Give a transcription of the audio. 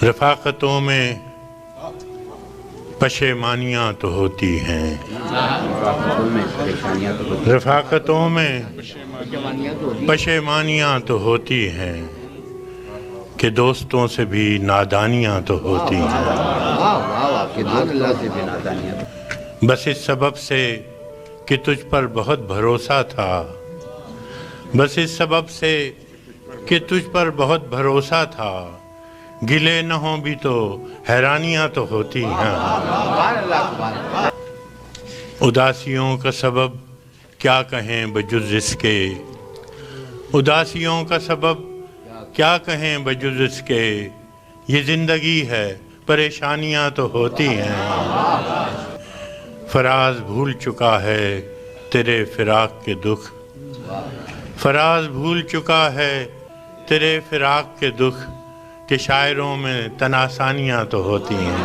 رفاقتوں میں پشیمانیاں تو ہوتی ہیں، رفاقتوں میں پشیمانیاں تو ہوتی ہیں کہ دوستوں سے بھی نادانیاں تو ہوتی ہیں۔ بس اس سبب سے کہ تجھ پر بہت بھروسہ تھا، بس اس سبب سے کہ تجھ پر بہت بھروسہ تھا، گلے نہ ہوں بھی تو حیرانیاں تو ہوتی ہیں۔ اداسیوں کا سبب کیا کہیں بجز اس کے، اداسیوں کا سبب کیا کہیں بجز اس کے، یہ زندگی ہے پریشانیاں تو ہوتی ہیں۔ فراز بھول چکا ہے تیرے فراق کے دکھ، فراز بھول چکا ہے تیرے فراق کے دکھ، کہ شاعروں میں تناسانیاں تو ہوتی ہیں۔